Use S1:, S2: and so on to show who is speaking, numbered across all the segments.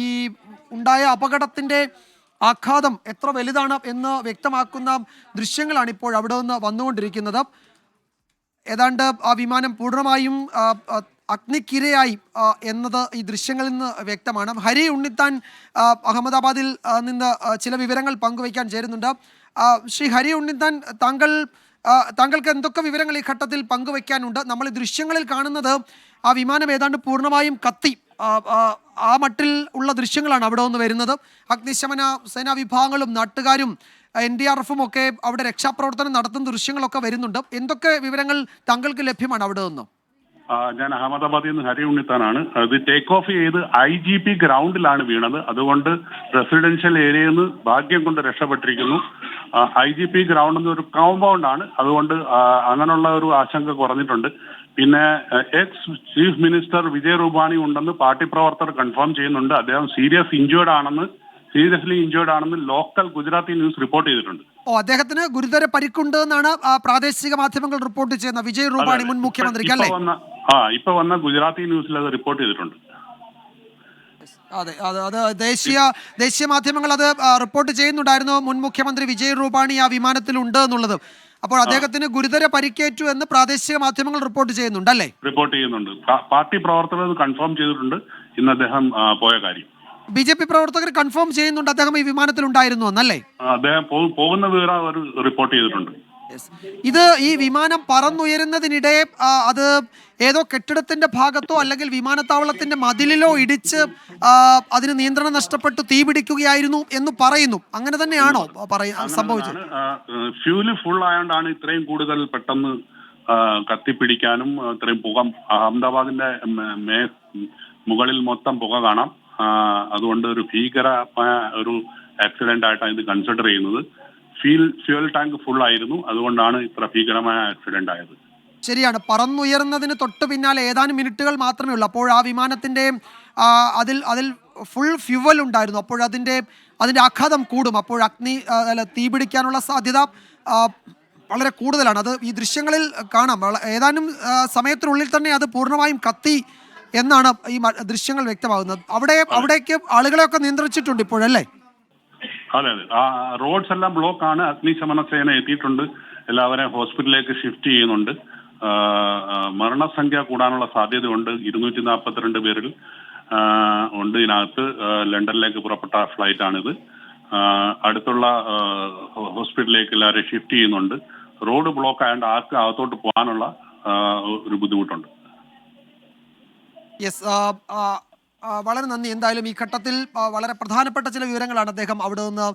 S1: ഈ ഉണ്ടായ അപകടത്തിന്റെ ആഘാതം എത്ര വലുതാണ് എന്ന് വ്യക്തമാക്കുന്ന ദൃശ്യങ്ങളാണ് ഇപ്പോൾ അവിടെ നിന്ന് വന്നുകൊണ്ടിരിക്കുന്നത്. ഏതാണ്ട് ആ വിമാനം പൂർണ്ണമായും അഗ്നിക്കിരയായി എന്നത് ഈ ദൃശ്യങ്ങളിൽ നിന്ന് വ്യക്തമാണ്. ഹരി ഉണ്ണിത്താൻ അഹമ്മദാബാദിൽ നിന്ന് ചില വിവരങ്ങൾ പങ്കുവയ്ക്കാൻ ചേരുന്നുണ്ട്. ശ്രീ ഹരി ഉണ്ണിത്താൻ, താങ്കൾക്ക് എന്തൊക്കെ വിവരങ്ങൾ ഈ ഘട്ടത്തിൽ പങ്കുവയ്ക്കാനുണ്ട്? നമ്മൾ ഈ ദൃശ്യങ്ങളിൽ കാണുന്നത് ആ വിമാനം ഏതാണ്ട് പൂർണ്ണമായും കത്തി ആ മട്ടിൽ ഉള്ള ദൃശ്യങ്ങളാണ് അവിടെ നിന്ന് വരുന്നത്. അഗ്നിശമന സേനാ വിഭാഗങ്ങളും നാട്ടുകാരും NDRF ഒക്കെ അവിടെ രക്ഷാപ്രവർത്തനം നടത്തുന്ന ദൃശ്യങ്ങളൊക്കെ വരുന്നുണ്ട്. എന്തൊക്കെ വിവരങ്ങൾ താങ്കൾക്ക് ലഭ്യമാണ് അവിടെ നിന്ന്?
S2: ഞാൻ അഹമ്മദാബാദിൽ നിന്ന് ഹരി ഉണ്ണിത്താനാണ്. അത് ടേക്ക് ഓഫ് ചെയ്ത് IGP ഗ്രൗണ്ടിലാണ് വീണത്. അതുകൊണ്ട് റെസിഡൻഷ്യൽ ഏരിയയിൽ നിന്ന് ഭാഗ്യം കൊണ്ട് രക്ഷപ്പെട്ടിരിക്കുന്നു. IGP ഗ്രൗണ്ട് എന്നൊരു കോമ്പൗണ്ട് ആണ്, അതുകൊണ്ട് അങ്ങനെയുള്ള ഒരു ആശങ്ക കുറഞ്ഞിട്ടുണ്ട്. പിന്നെ X chief minister Vijay Rupani ഉണ്ടെന്ന് പാർട്ടി പ്രവർത്തകർ കൺഫേം ചെയ്യുന്നുണ്ട്. അദ്ദേഹം സീരിയസ്ലി ഇഞ്ചേർഡ് ആണെന്ന് ലോക്കൽ ഗുജറാത്തി ന്യൂസ് റിപ്പോർട്ട് ചെയ്തിട്ടുണ്ട്.
S1: അദ്ദേഹത്തിന് ഗുരുതര പരിക്കുണ്ട് എന്നാണ് പ്രാദേശിക മാധ്യമങ്ങൾ റിപ്പോർട്ട് ചെയ്യുന്ന വിജയ് രൂപാണി മുൻ മുഖ്യമന്ത്രിക്ക് അല്ലേ?
S2: ഇപ്പൊ വന്ന ഗുജറാത്തി ന്യൂസിൽ അത് റിപ്പോർട്ട് ചെയ്തിട്ടുണ്ട്.
S1: അതെ, അത് ദേശീയ മാധ്യമങ്ങൾ അത് റിപ്പോർട്ട് ചെയ്യുന്നുണ്ടായിരുന്നു. മുൻ മുഖ്യമന്ത്രി വിജയ് രൂപാണി ആ വിമാനത്തിലുണ്ട് എന്നുള്ളത്. അപ്പോൾ അദ്ദേഹത്തിന് ഗുരുതര പരിക്കേറ്റു എന്ന് പ്രാദേശിക മാധ്യമങ്ങൾ റിപ്പോർട്ട് ചെയ്യുന്നുണ്ടല്ലേ?
S2: റിപ്പോർട്ട് ചെയ്യുന്നുണ്ട്. പാർട്ടി പ്രവർത്തകർ കൺഫേം ചെയ്തിട്ടുണ്ട് ഇന്ന് അദ്ദേഹം പോയ കാര്യം.
S1: BJP പ്രവർത്തകർ കൺഫേം ചെയ്യുന്നുണ്ട് അദ്ദേഹം ഈ വിമാനത്തിൽ ഉണ്ടായിരുന്നു എന്നല്ലേ?
S2: അദ്ദേഹം പോകുന്ന വിവരം അവർ റിപ്പോർട്ട് ചെയ്തിട്ടുണ്ട്.
S1: ഇത് ഈ വിമാനം പറന്നുയരുന്നതിനിടെ അത് ഏതോ കെട്ടിടത്തിന്റെ ഭാഗത്തോ അല്ലെങ്കിൽ വിമാനത്താവളത്തിന്റെ മതിലിലോ ഇടിച്ച് അതിന് നിയന്ത്രണം നഷ്ടപ്പെട്ടു തീപിടിക്കുകയായിരുന്നു എന്ന് പറയുന്നു. അങ്ങനെ തന്നെയാണോ സംഭവിച്ചത്?
S2: ഫ്യൂല് ഫുൾ ആയതുകൊണ്ടാണ് ഇത്രയും കൂടുതൽ പെട്ടെന്ന് കത്തിപ്പിടിക്കാനും ഇത്രയും പുക. അഹമ്മദാബാദിന്റെ മുകളിൽ മൊത്തം പുക കാണാം. അതുകൊണ്ട് ഒരു ഭീകരമായ ഒരു ആക്സിഡന്റ് ആയിട്ടാണ് ഇത് കൺസിഡർ ചെയ്യുന്നത്. ഫ്യൂൽ ടാങ്ക് ഫുൾ ആയിരുന്നു, അതുകൊണ്ടാണ് ഇത്ര ഭീകരമായ ആക്സിഡന്റ് ആയത്.
S1: ശരിയാണ്. പറന്നുയർന്നതിന് തൊട്ട് പിന്നാലെ ഏതാനും മിനിറ്റുകൾ മാത്രമേ ഉള്ളൂ. അപ്പോൾ ആ വിമാനത്തിന്റെ അതിൽ ഫുൾ ഫ്യൂവൽ ഉണ്ടായിരുന്നു. അപ്പോൾ അതിന്റെ ആഘാതം കൂടും. അപ്പോൾ തീപിടിക്കാനുള്ള സാധ്യത വളരെ കൂടുതലാണ്. അത് ഈ ദൃശ്യങ്ങളിൽ കാണാം. ഏതാനും സമയത്തിനുള്ളിൽ തന്നെ അത് പൂർണ്ണമായും കത്തി എന്നാണ് ഈ ദൃശ്യങ്ങൾ വ്യക്തമാകുന്നത്. അവിടേക്ക് ആളുകളെയൊക്കെ നിയന്ത്രിച്ചിട്ടുണ്ട് ഇപ്പോഴല്ലേ?
S2: അതെ, റോഡ്സ് എല്ലാം ബ്ലോക്ക് ആണ്. അഗ്നിശമന സേന എത്തിയിട്ടുണ്ട്. എല്ലാവരെയും ഹോസ്പിറ്റലിലേക്ക് ഷിഫ്റ്റ് ചെയ്യുന്നുണ്ട്. മരണസംഖ്യ കൂടാനുള്ള സാധ്യതയുണ്ട്. 242 പേരിൽ ഉണ്ട് ഇതിനകത്ത്. ലണ്ടനിലേക്ക് പുറപ്പെട്ട ഫ്ലൈറ്റ് ആണിത്. അടുത്തുള്ള ഹോസ്പിറ്റലിലേക്ക് എല്ലാവരെയും ഷിഫ്റ്റ് ചെയ്യുന്നുണ്ട്. റോഡ് ബ്ലോക്ക് ആയതുകൊണ്ട് ആർക്ക് അകത്തോട്ട് പോകാനുള്ള ഒരു ബുദ്ധിമുട്ടുണ്ട്.
S1: യെസ്, വളരെ നന്ദി. എന്തായാലും ഈ ഘട്ടത്തിൽ വളരെ പ്രധാനപ്പെട്ട ചില വിവരങ്ങളാണ് അദ്ദേഹം അവിടെ നിന്ന്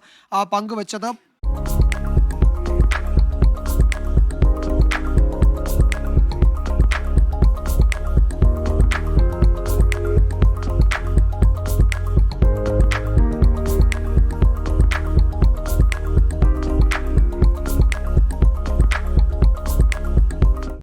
S1: പങ്കുവച്ചത്.